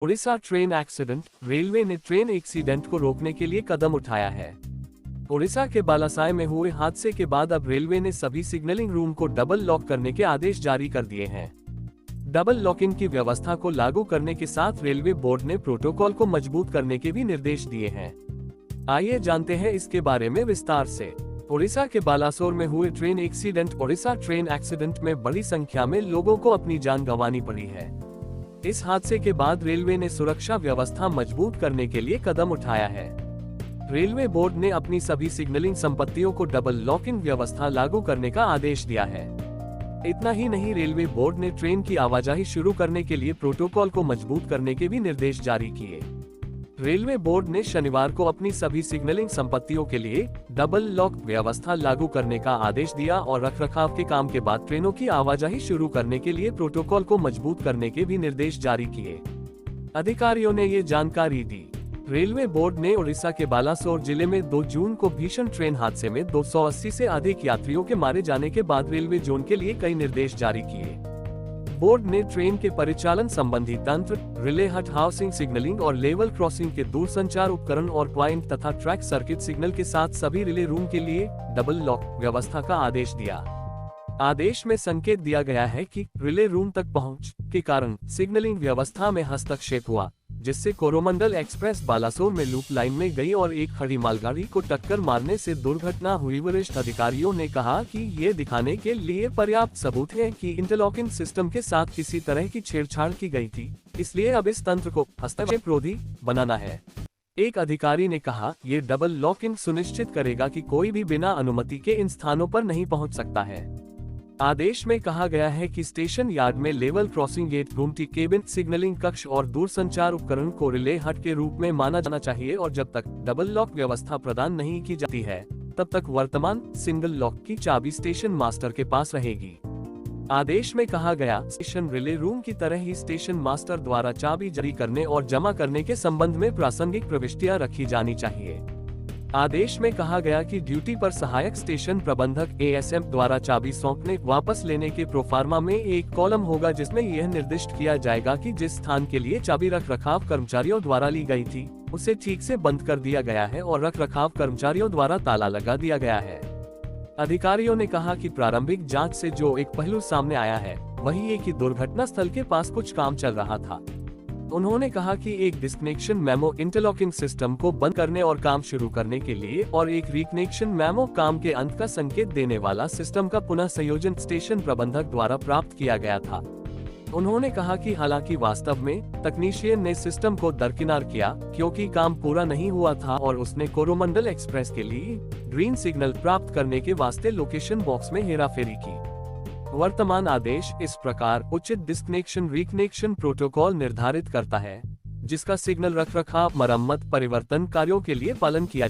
Orissa train accident. Railway ने train accident को रोकने के लिए कदम उठाया है। उड़ीसा के बालासाय में हुए हादसे के बाद अब रेलवे ने सभी सिग्नलिंग रूम को डबल लॉक करने के आदेश जारी कर दिए हैं। डबल लॉकिंग की व्यवस्था को लागू करने के साथ रेलवे बोर्ड ने प्रोटोकॉल को मजबूत करने के भी निर्देश दिए हैं। आइए जानते हैं इसके बारे में विस्तार से। उड़ीसा के बालासोर में हुए train accident. Orissa train accident में बड़ी संख्या में लोगों को अपनी जान गंवानी पड़ी है। इस हादसे के बाद रेलवे ने सुरक्षा व्यवस्था मजबूत करने के लिए कदम उठाया है। रेलवे बोर्ड ने अपनी सभी सिग्नलिंग संपत्तियों को डबल लॉकिंग व्यवस्था लागू करने का आदेश दिया है। इतना ही नहीं, रेलवे बोर्ड ने ट्रेन की आवाजाही शुरू करने के लिए प्रोटोकॉल को मजबूत करने के भी निर्देश जारी किए। रेलवे बोर्ड ने शनिवार को अपनी सभी सिग्नलिंग संपत्तियों के लिए डबल लॉक व्यवस्था लागू करने का आदेश दिया और रखरखाव के काम के बाद ट्रेनों की आवाजाही शुरू करने के लिए प्रोटोकॉल को मजबूत करने के भी निर्देश जारी किए। अधिकारियों ने ये जानकारी दी। रेलवे बोर्ड ने उड़ीसा के बालासोर जिले में 2 जून को भीषण ट्रेन हादसे में 280 से अधिक यात्रियों के मारे जाने के बाद रेलवे जोन के लिए कई निर्देश जारी किए। बोर्ड ने ट्रेन के परिचालन संबंधी तंत्र, रिले हट हाउसिंग सिग्नलिंग और लेवल क्रॉसिंग के दूरसंचार उपकरण और पॉइंट तथा ट्रैक सर्किट सिग्नल के साथ सभी रिले रूम के लिए डबल लॉक व्यवस्था का आदेश दिया। आदेश में संकेत दिया गया है कि रिले रूम तक पहुंच के कारण सिग्नलिंग व्यवस्था में हस्तक्षेप हुआ, जिससे कोरोमंडल एक्सप्रेस बालासोर में लूप लाइन में गई और एक खड़ी मालगाड़ी को टक्कर मारने से दुर्घटना हुई। वरिष्ठ अधिकारियों ने कहा कि ये दिखाने के लिए पर्याप्त सबूत है कि इंटरलॉकिंग सिस्टम के साथ किसी तरह की छेड़छाड़ की गई थी, इसलिए अब इस तंत्र को हस्तक्षेप रोधी बनाना है। एक अधिकारी ने कहा, ये डबल लॉकिंग सुनिश्चित करेगा कि कोई भी बिना अनुमति के इन स्थानों पर नहीं पहुंच सकता है। आदेश में कहा गया है कि स्टेशन यार्ड में लेवल क्रॉसिंग गेट, गुमटी, केबिन, सिग्नलिंग कक्ष और दूरसंचार उपकरण को रिले हट के रूप में माना जाना चाहिए और जब तक डबल लॉक व्यवस्था प्रदान नहीं की जाती है, तब तक वर्तमान सिंगल लॉक की चाबी स्टेशन मास्टर के पास रहेगी। आदेश में कहा गया, स्टेशन रिले रूम की तरह ही स्टेशन मास्टर द्वारा चाबी जारी करने और जमा करने के संबंध में प्रासंगिक प्रविष्टियां रखी जानी चाहिए। आदेश में कहा गया कि ड्यूटी पर सहायक स्टेशन प्रबंधक ASM द्वारा चाबी सौंपने वापस लेने के प्रोफार्मा में एक कॉलम होगा, जिसमें यह निर्दिष्ट किया जाएगा कि जिस स्थान के लिए चाबी रखरखाव कर्मचारियों द्वारा ली गई थी, उसे ठीक से बंद कर दिया गया है और रखरखाव कर्मचारियों द्वारा ताला लगा दिया गया है। अधिकारियों ने कहा कि प्रारंभिक जांच से जो एक पहलू सामने आया है, वही ये कि दुर्घटना स्थल के पास कुछ काम चल रहा था। उन्होंने कहा कि एक डिस्कनेक्शन मेमो इंटरलॉकिंग सिस्टम को बंद करने और काम शुरू करने के लिए और एक रिकनेक्शन मेमो काम के अंत का संकेत देने वाला सिस्टम का पुनः संयोजन स्टेशन प्रबंधक द्वारा प्राप्त किया गया था। उन्होंने कहा कि हालांकि वास्तव में तकनीशियन ने सिस्टम को दरकिनार किया क्योंकि काम पूरा नहीं हुआ था और उसने कोरोमंडल एक्सप्रेस के लिए ग्रीन सिग्नल प्राप्त करने के वास्ते लोकेशन बॉक्स में हेराफेरी की। वर्तमान आदेश इस प्रकार उचित डिस्कनेक्शन रिकनेक्शन प्रोटोकॉल निर्धारित करता है, जिसका सिग्नल रखरखाव, मरम्मत, परिवर्तन कार्यों के लिए पालन किया